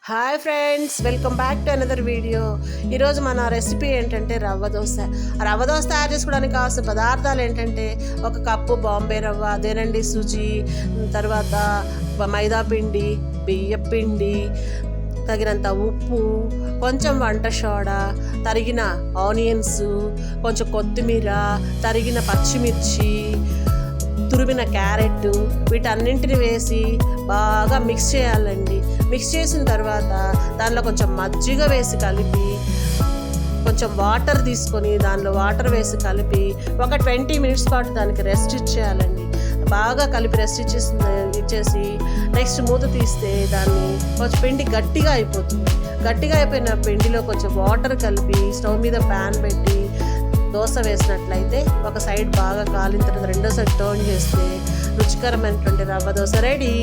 Hi friends, welcome back to another video. ఈరోజు మన recipe ఏంటంటే రవ్వ దోశ. రవ్వ దోశ తయారు చేసుకోవడానికి కావాల్సిన పదార్థాలు ఏంటంటే ఒక కప్పు బాంబే రవ్వ, అదేనండి సుజీ, తర్వాత మైదా పిండి, బియ్యం పిండి, తగినంత ఉప్పు, కొంచెం వంట సోడా, తరిగిన ఆనియన్స్, కొంచెం కొత్తిమీర, తరిగిన పచ్చిమిర్చి, తురిమిన క్యారెట్, వీటన్నింటిని వేసి బాగా మిక్స్ చేయాలండి. మిక్స్ చేసిన తర్వాత దానిలో కొంచెం మజ్జిగ వేసి కలిపి, కొంచెం వాటర్ తీసుకొని దానిలో వాటర్ వేసి కలిపి ఒక 20 మినిట్స్ పాటు దానికి రెస్ట్ ఇచ్చేయాలండి. బాగా కలిపి రెస్ట్ ఇచ్చేసి నెక్స్ట్ మూత తీస్తే దాన్ని కొంచెం పిండి గట్టిగా అయిపోతుంది. గట్టిగా అయిపోయిన పిండిలో కొంచెం వాటర్ కలిపి స్టవ్ మీద ప్యాన్ పెట్టి దోశ వేసినట్లయితే ఒక సైడ్ బాగా కాలిన తర్వాత రెండో సైడ్ టర్న్ చేస్తే రుచికరమైనటువంటి రవ్వ దోశ రెడీ.